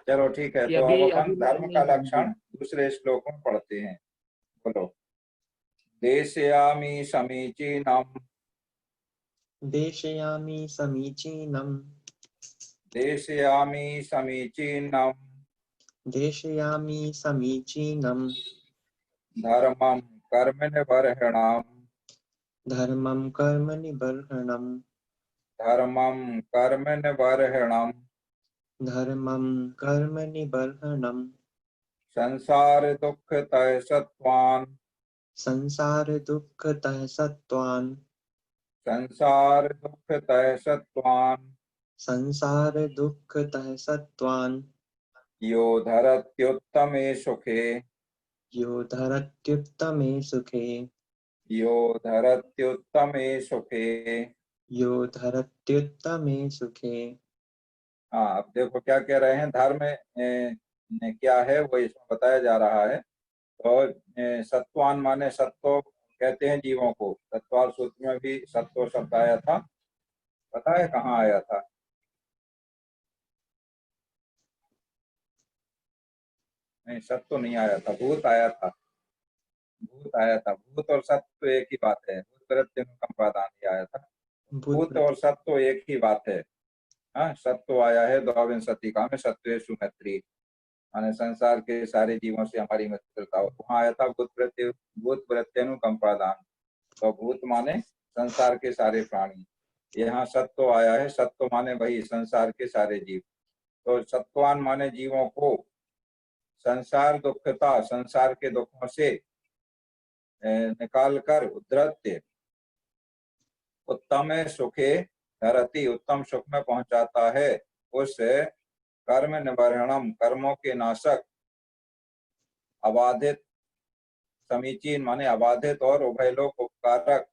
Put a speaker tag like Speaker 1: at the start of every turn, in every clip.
Speaker 1: चलो ठीक है,
Speaker 2: कि
Speaker 1: तो अब
Speaker 2: अभी
Speaker 1: अपन
Speaker 2: अभी
Speaker 1: धर्म
Speaker 2: नहीं
Speaker 1: का
Speaker 2: समझे।
Speaker 1: लक्षण दूसरे श्लोक में पढ़ते हैं। बोलो। देशयामि समीचीनम।
Speaker 3: देशयामि समीचीनम्।
Speaker 1: देशयामि समीचीनम।
Speaker 3: देशयामि समीचीनम्।
Speaker 1: धर्मं कर्मनिबर्हणम्।
Speaker 3: धर्मं कर्मनिबर्हणम्।
Speaker 1: धर्मं कर्मनिबर्हणम्।
Speaker 3: धर्मं कर्मनिबर्हणम्।
Speaker 1: संसार दुःखतः सत्त्वान्।
Speaker 3: संसारदुःखतः सत्त्वान्।
Speaker 1: संसार दुःखतः सत्त्वान्।
Speaker 3: संसारदुःखतः सत्त्वान्।
Speaker 1: यो धरत्युत्तमे सुखे।
Speaker 3: यो धरत्युत्तमे सुखे।
Speaker 1: यो धरत्युत्तमे सुखे।
Speaker 3: यो धरत्युत्तमे सुखे।
Speaker 1: हाँ, अब देखो क्या कह रहे हैं। धर्म क्या है वो इसमें बताया जा रहा है। तो सत्वान माने सत्व कहते हैं जीवों को। सत्वार सूत्र में भी सत्व शब्द आया था। पता है कहाँ आया था? नहीं, सत्व नहीं आया था, भूत आया था। भूत आया था। भूत और सत्व एक ही बात है। भूत प्रत्यय कंपादान ही आया था।
Speaker 3: भूत
Speaker 1: भूत और सत्व एक ही बात है। हाँ, सत्व आया है द्वाविंशति का में सत्वेषु मैत्री, माने संसार के सारे जीवों से हमारी मित्रता हो। वहाँ आया था भूत प्रत्यनुकंपादान। तो भूत माने संसार के सारे प्राणी। यहाँ सत्व आया है। सत्व माने वही संसार के सारे जीव। तो सत्वान माने जीवों को संसार दुखता, संसार के दुखों से निकाल कर उद्धृत्य उत्तम सुखे धरती, उत्तम सुख में पहुंचाता है। उस कर्म निबर्हणम, कर्मों के नाशक, अबाधित, समीचीन माने अबाधित और उभयलोक उपकारक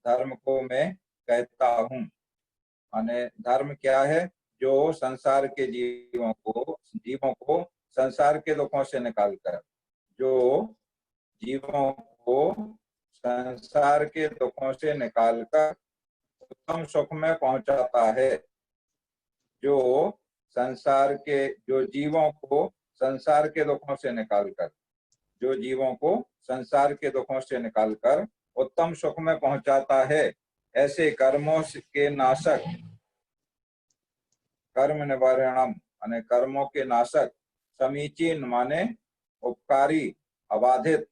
Speaker 1: धर्म को मैं कहता हूँ। माने धर्म क्या है? जो संसार के जीवों को संसार के दुखों से निकालकर, जो जीवों को संसार के दुखों से निकालकर उत्तम सुख में पहुंचाता है। जो जो जीवों को संसार के दुखों से निकालकर, जो जीवों को संसार के दुखों से निकालकर उत्तम सुख में पहुंचाता है, ऐसे कर्मों के नाशक, कर्म निवारणम माने कर्मों के नाशक, समीचीन माने उपकारी, अबाधित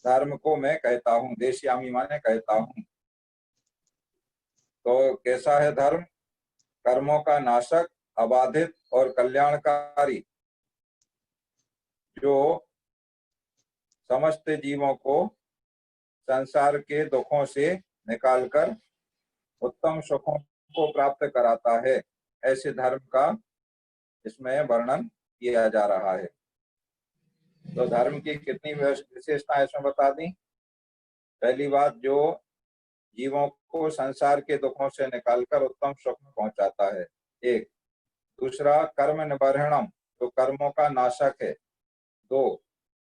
Speaker 1: धर्म को मैं कहता हूँ। देशयामी माने कहता हूँ। तो कैसा है धर्म? कर्मों का नाशक, अबाधित और कल्याणकारी, जो समस्त जीवों को संसार के दुखों से निकालकर उत्तम सुखों को प्राप्त कराता है। ऐसे धर्म का इसमें वर्णन किया जा रहा है। तो धर्म की कितनी विशेषताएं इसमें बता दी। पहली बात, जो जीवों को संसार के दुखों से निकालकर उत्तम सुख में पहुंचाता है, एक। दूसरा, कर्म निबर्हणम, जो कर्मों का नाशक है, दो।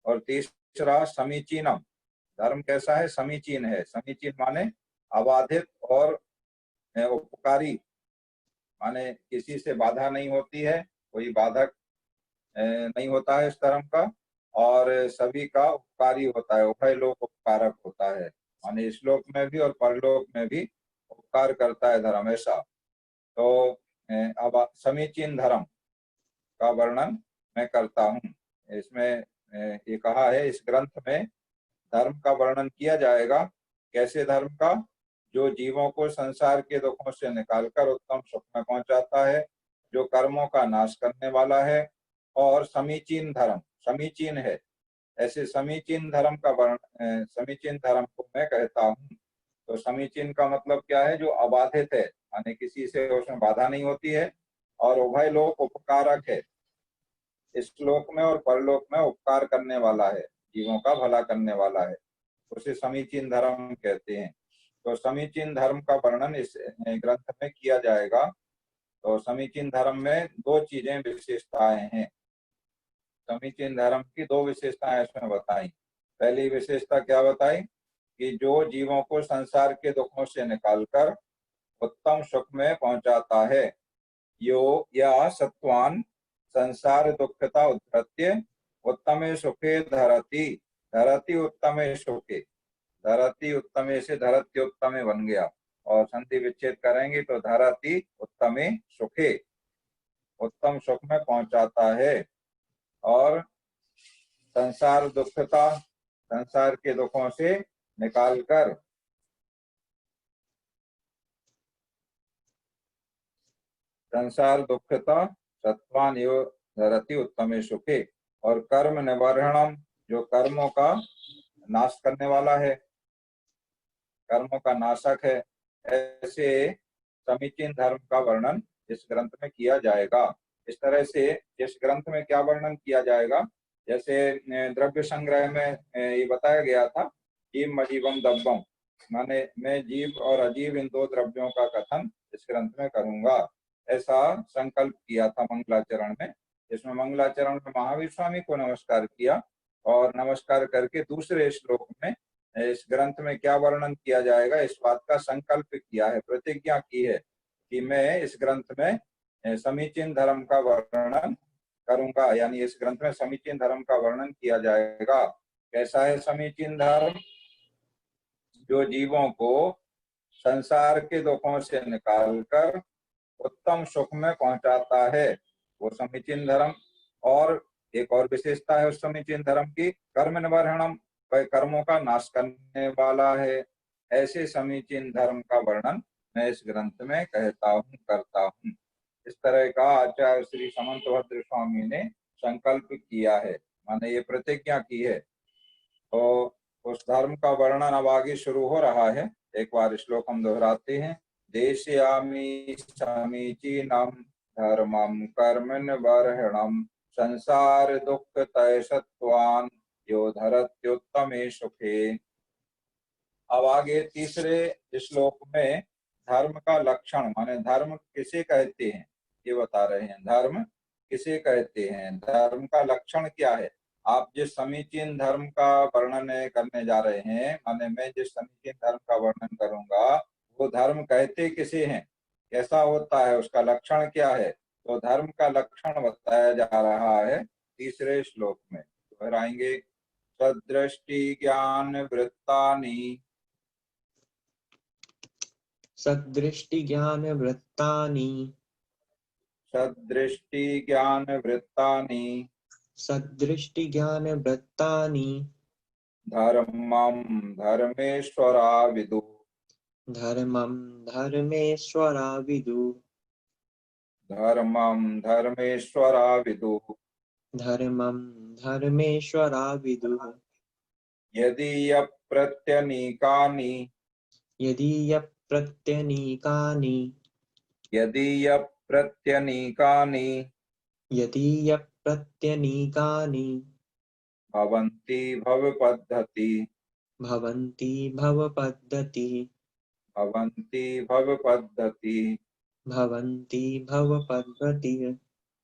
Speaker 1: और तीसरा, समीचीनम, धर्म कैसा है? समीचीन है। समीचीन माने अबाधित और उपकारी, माने किसी से बाधा नहीं होती है, कोई बाधक नहीं होता है इस धर्म का, और सभी का उपकारी होता है, उभय लोक उपकारक होता है, माने इस लोक में भी और परलोक में भी उपकार करता है धर्म ऐसा। तो अब समीचीन धर्म का वर्णन मैं करता हूँ। इसमें ये कहा है, इस ग्रंथ में धर्म का वर्णन किया जाएगा। कैसे धर्म का? जो जीवों को संसार के दुखों से निकालकर उत्तम सुख में पहुंचाता है, जो कर्मों का नाश करने वाला है, और समीचीन धर्म, समीचीन है, ऐसे समीचीन धर्म का वर्ण, समीचीन धर्म को मैं कहता हूँ। तो समीचीन का मतलब क्या है? जो अबाधित है, माने किसी से उसमें बाधा नहीं होती है, और उभय लोक उपकारक है, इस श्लोक में और परलोक में उपकार करने वाला है, जीवों का भला करने वाला है, उसे समीचीन धर्म कहते हैं। तो समीचीन धर्म का वर्णन इस ग्रंथ में किया जाएगा। तो समीचीन धर्म में दो चीजें, विशेषताएं हैं। समीचीन धर्म की दो विशेषताएं इसमें बताई। पहली विशेषता क्या बताई? कि जो जीवों को संसार के दुखों से निकालकर उत्तम सुख में पहुंचाता है, यो या सत्वान संसार दुखता उद्धृत्य उत्तमे सुखे धरती, धरती उत्तमे सुखे, धरती उत्तमे से धरत्योत्तमे बन गया और संधि विच्छेद करेंगे तो धरती उत्तमे सुखे, उत्तम सुख में पहुंचाता है। और संसार दुखता, संसार के दुखों से निकालकर संसार दुखता सत्वान यो धरती उत्तमे सुखे, और कर्म निवारणम, जो कर्मों का नाश करने वाला है, कर्मों का नाशक है, ऐसे समीचीन धर्म का वर्णन इस ग्रंथ में किया जाएगा। इस तरह से इस ग्रंथ में क्या वर्णन किया जाएगा, जैसे द्रव्य संग्रह में ये बताया गया था, जीव अजीवम दब्बम, माने मैं जीव और अजीव इन दो द्रव्यों का कथन इस ग्रंथ में करूंगा, ऐसा संकल्प किया था मंगलाचरण में। इसमें मंगलाचरण में महावीर स्वामी को नमस्कार किया और नमस्कार करके दूसरे श्लोक में इस ग्रंथ में क्या वर्णन किया जाएगा इस बात का संकल्प किया है, प्रतिज्ञा की है कि मैं इस ग्रंथ में समीचीन धर्म का वर्णन करूंगा, यानी इस ग्रंथ में समीचीन धर्म का वर्णन किया जाएगा। कैसा है समीचीन धर्म? जो जीवों को संसार के दुखों से निकालकर उत्तम सुख में पहुंचाता है, वो समीचीन धर्म। और एक और विशेषता है उस समीचीन धर्म की, कर्म निवारणम, वह कर्मों का नाश करने वाला है। ऐसे समीचीन धर्म का वर्णन मैं इस ग्रंथ में कहता हूँ, करता हूँ। इस तरह का आचार्य श्री समंत भद्र स्वामी ने संकल्प किया है, माने ये प्रतिज्ञा की है। तो उस धर्म का वर्णन अब आगे शुरू हो रहा है। एक बार श्लोक हम दोहराते हैं। देशयामि समीचीनम धर्मम कर्मण्यवर्हणम संसार दुख तैसत्वान यो धरत्युत्तमे सुखे। अब आगे तीसरे श्लोक में धर्म का लक्षण, माने धर्म किसे कहते हैं ये बता रहे हैं। धर्म किसे कहते हैं, धर्म का लक्षण क्या है। आप जिस समीचीन धर्म का वर्णन करने जा रहे हैं, माने मैं जिस समीचीन धर्म का वर्णन करूंगा, वो धर्म कहते किसे हैं, कैसा होता है, उसका लक्षण क्या है। तो धर्म का लक्षण बताया जा रहा है तीसरे श्लोक में। दोहराएंगे। सदृष्टि ज्ञान वृत्तानि,
Speaker 3: सदृष्टि ज्ञान वृत्तानि,
Speaker 1: सदृष्टि ज्ञान वृत्तानि
Speaker 3: सदृष्टि ज्ञान वृत्तानि
Speaker 1: धर्मं धर्मेश्वरा विदु,
Speaker 3: धर्मं धर्मेश्वरा विदु,
Speaker 1: धर्मं धर्मेश्वरा विदु।
Speaker 3: धर्मं धर्मेश्वरा विदु।
Speaker 1: यदि प्रत्यनीकानि,
Speaker 3: यदि प्रत्यनीकानि,
Speaker 1: यदि प्रत्यनीकानि
Speaker 3: यदि प्रत्यनीकानि
Speaker 1: भवन्ति भवपद्धति,
Speaker 3: भवन्ति भवपद्धति,
Speaker 1: भवन्ति भवपद्धति।
Speaker 3: भवन्ति भवपद्धति।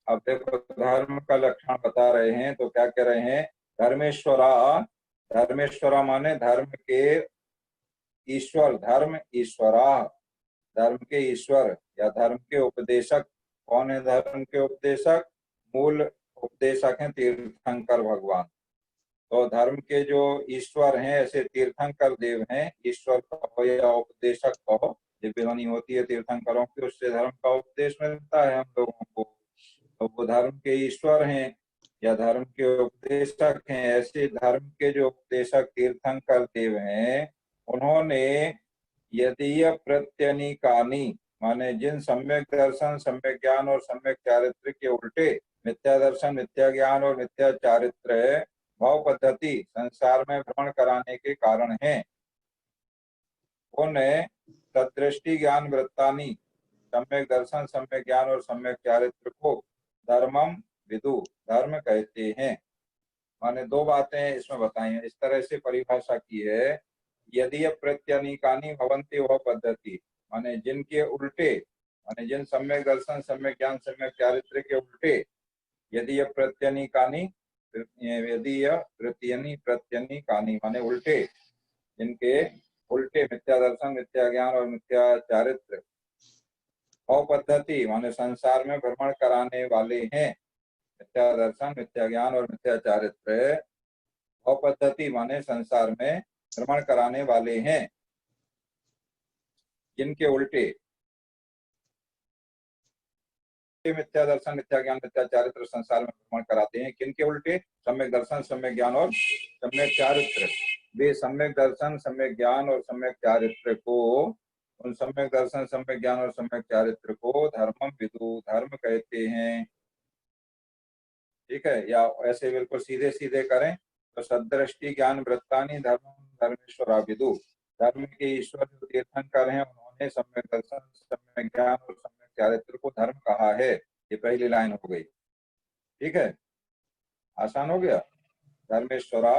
Speaker 1: अब देखो धर्म का लक्षण बता रहे हैं, तो क्या कह रहे हैं, धर्मेश्वरा, धर्मेश्वरा माने धर्म के ईश्वर, धर्म ईश्वरा, धर्म के ईश्वर या धर्म के उपदेशक। कौन है धर्म के उपदेशक? मूल उपदेशक हैं तीर्थंकर भगवान। तो धर्म के जो ईश्वर हैं ऐसे तीर्थंकर देव हैं। ईश्वर कहो या उपदेशक कहो, दिव्य ध्वनि होती है तीर्थंकरों की, उससे धर्म का उपदेश मिलता है हम लोगों को। तो वो धर्म के ईश्वर हैं या धर्म के उपदेशक हैं। ऐसे धर्म के जो उपदेशक तीर्थंकर देव हैं, उन्होंने यदि प्रत्यनीकानि, माने जिन सम्यक दर्शन, सम्यक ज्ञान और सम्यक चारित्र के उल्टे मिथ्या दर्शन, मिथ्या ज्ञान और मिथ्या चारित्र भाव पद्धति संसार में भ्रमण कराने के कारण है, उन्हें सदृष्टि ज्ञान वृत्तानि, सम्यक दर्शन, सम्यक ज्ञान और सम्यक चारित्र को धर्मम विदु, धर्म कहते हैं। माने दो बातें इसमें बताई हैं, इस तरह से परिभाषा की है। यदि प्रत्यनीकानि भवन्ति वह पद्धति, माने जिनके उल्टे, माने जिन सम्यक दर्शन, सम्यक ज्ञान, सम्यक चारित्र के उल्टे, यदि प्रत्यनीकानि, यदि प्रत्यनीकानि माने उल्टे, जिनके उल्टे मिथ्या दर्शन, मिथ्या ज्ञान और मिथ्या चारित्र, और पद्धति माने संसार में भ्रमण कराने वाले हैं, मिथ्या दर्शन, मिथ्या ज्ञान और मिथ्या चारित्र पद्धति माने संसार में भ्रमण कराने वाले हैं, जिनके उल्टे मिथ्या दर्शन, मिथ्या ज्ञान, मिथ्या चारित्र संसार में भ्रमण कराते हैं। किनके उल्टे? सम्यक दर्शन, सम्यक ज्ञान और सम्यक चारित्र। वे सम्यक दर्शन, सम्यक ज्ञान और सम्यक चारित्र को, उन सम्यक दर्शन, सम्यक ज्ञान और सम्यक चारित्र को धर्मम विदु, धर्म कहते हैं। ठीक है, या ऐसे बिल्कुल सीधे सीधे करें तो सदृष्टि ज्ञान वृत्तानि धर्मम धर्मेश्वरा विदु, धर्म के ईश्वर जो तीर्थंकर हैं उन्होंने सम्यक दर्शन, सम्यक ज्ञान और सम्यक चारित्र को धर्म कहा है। ये पहली लाइन हो गई। ठीक है, आसान हो गया। धर्मेश्वरा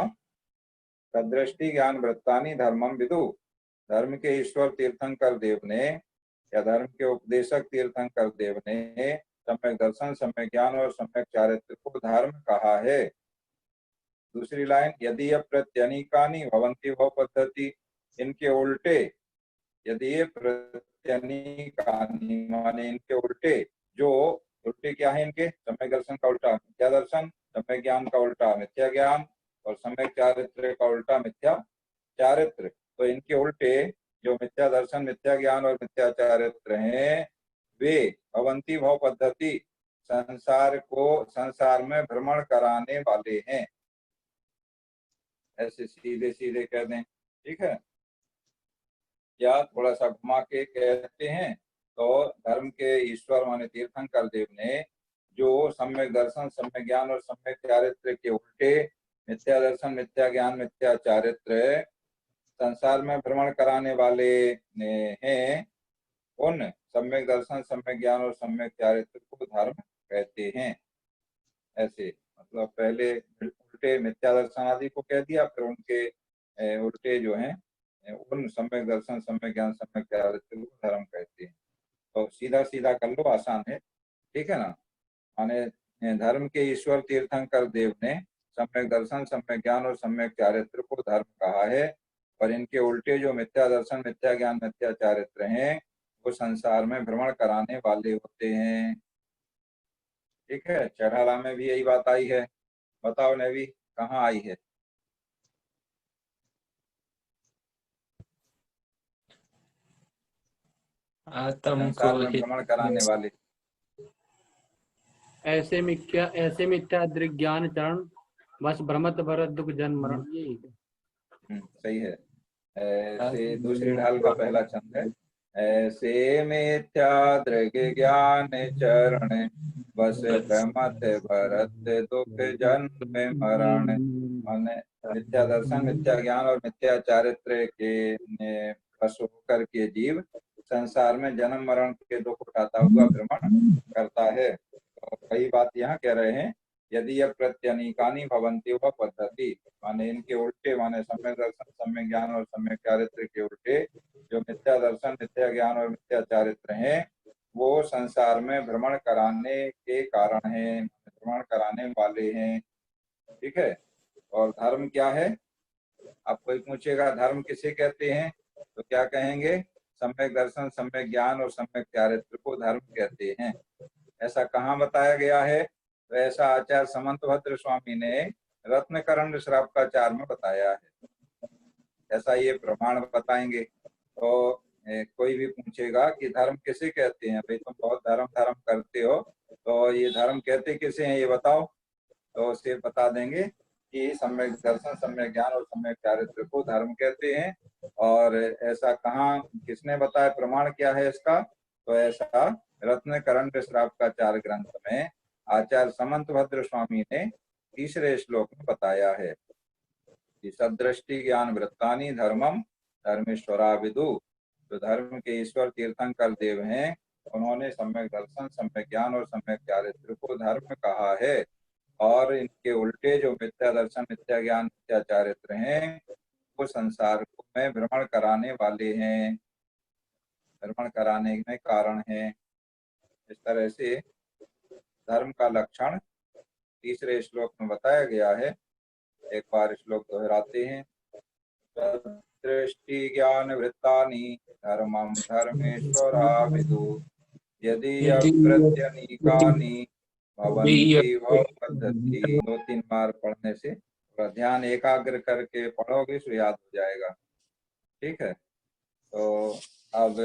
Speaker 1: सदृष्टि ज्ञान वृत्तानि धर्मम विदु, धर्म के ईश्वर तीर्थंकर देव ने या धर्म के उपदेशक तीर्थंकर देव ने सम्यक दर्शन, सम्यक ज्ञान और सम्यक चारित्र को धर्म कहा है। दूसरी लाइन, यदि प्रत्यनीकानि भवन्ति भव पद्धति, इनके उल्टे, यदि प्रत्यनीकानि माने इनके उल्टे, जो उल्टे क्या है इनके? सम्यक दर्शन का उल्टा मिथ्या दर्शन, सम्यक ज्ञान का उल्टा मिथ्या ज्ञान और सम्यक चारित्र का उल्टा मिथ्या चारित्र। तो इनके उल्टे जो मिथ्या दर्शन, मिथ्या ज्ञान और मिथ्या चारित्र हैं, वे भवन्ति भव पद्धति, संसार में भ्रमण कराने वाले हैं। ऐसे सीधे सीधे कह दें, ठीक है, या थोड़ा सा घुमा के कहते हैं तो धर्म के ईश्वर माने तीर्थंकर देव ने जो सम्यक दर्शन, सम्यक ज्ञान और सम्यक चारित्र के उल्टे मिथ्या दर्शन, मिथ्या ज्ञान, मिथ्या चारित्र संसार में भ्रमण कराने वाले हैं, उन सम्यक दर्शन, सम्यक ज्ञान और सम्यक चारित्र को धर्म कहते हैं। ऐसे मतलब पहले उल्टे मिथ्या दर्शन आदि को कह दिया, फिर उनके उल्टे जो हैं उन सम्यक दर्शन, सम्यक ज्ञान, सम्यक चारित्र को धर्म कहते हैं। तो सीधा सीधा कर लो, आसान है। ठीक है ना। माने धर्म के ईश्वर तीर्थंकर देव ने सम्यक दर्शन, सम्यक ज्ञान और सम्यक चारित्र को धर्म कहा है, और इनके उल्टे जो मिथ्या दर्शन, मिथ्या ज्ञान, मिथ्या चारित्र हैं वो संसार में भ्रमण कराने वाले होते हैं। ठीक है, चढ़ाला में भी यही बात आई है। बताओ नेवी, कहाँ आई है? संसार में भ्रमण कराने वाले
Speaker 2: ऐसे मिथ्या ज्ञान चरण बस भ्रमत भरत दुख जन्म मरण। यही
Speaker 1: सही है। ऐसे दूसरी ढाल का पहला छंद है, ऐसे मिथ्या दृग ज्ञान चरण बस भ्रमत भरत दुख जन्म मरण। माने मिथ्या दर्शन, मिथ्या ज्ञान और मिथ्या चारित्र के बस होकर के जीव संसार में जन्म मरण के दुख उठाता हुआ भ्रमण करता है। तो कई बात यहाँ कह रहे हैं, यदि यह प्रत्यनीकानि भवन्ति व पद्धति, माने इनके उल्टे, माने सम्यक दर्शन, सम्यक ज्ञान और सम्यक चारित्र के उल्टे जो मिथ्या दर्शन, मिथ्या ज्ञान और मिथ्या चारित्र हैं वो संसार में भ्रमण कराने के कारण हैं, भ्रमण कराने वाले हैं। ठीक है, और धर्म क्या है? अब कोई पूछेगा धर्म किसे कहते हैं, तो क्या कहेंगे? सम्यक दर्शन, सम्यक ज्ञान और सम्यक चारित्र को धर्म कहते हैं। ऐसा कहाँ बताया गया है? तो ऐसा आचार्य समंतभद्र स्वामी ने रत्नकरण श्रावकाचार में बताया है। ऐसा ये प्रमाण बताएंगे। तो कोई भी पूछेगा कि धर्म किसे कहते हैं, भाई तुम बहुत धर्म करते हो, तो ये धर्म कहते किसे हैं ये बताओ, तो उसे बता देंगे कि सम्यक दर्शन, सम्यक ज्ञान और सम्यक चारित्र को धर्म कहते हैं। और ऐसा कहाँ, किसने बताया, प्रमाण क्या है इसका? तो ऐसा रत्नकरण श्रावकाचार ग्रंथ में आचार्य समंतभद्र स्वामी ने तीसरे श्लोक में बताया है कि सदृष्टि ज्ञान वृत्तानि धर्मम धर्मेश्वरा विदु। जो धर्म के ईश्वर तीर्थंकर देव हैं उन्होंने सम्यक दर्शन, सम्यक ज्ञान और सम्यक चारित्र को धर्म कहा है, और इनके उल्टे जो मिथ्या दर्शन, मिथ्या ज्ञान, मिथ्या चारित्र हैं वो संसार में भ्रमण कराने वाले हैं, भ्रमण कराने में कारण है। इस तरह से धर्म का लक्षण तीसरे श्लोक में बताया गया है। एक बार श्लोक दोहराते हैं, दृष्टि ज्ञान वृत्तानि धर्मं धर्मेश्वरा विदु, यदि प्रत्यनीकानि भवन्ति भव पद्धति 2-3 बार पढ़ने से थोड़ा ध्यान एकाग्र करके पढ़ोगे तो याद हो जाएगा। ठीक है, तो अब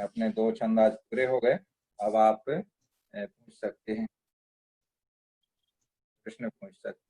Speaker 1: अपने 2 छंद आज पूरे हो गए। अब आप पूछ सकते हैं, प्रश्न पूछ सकते हैं।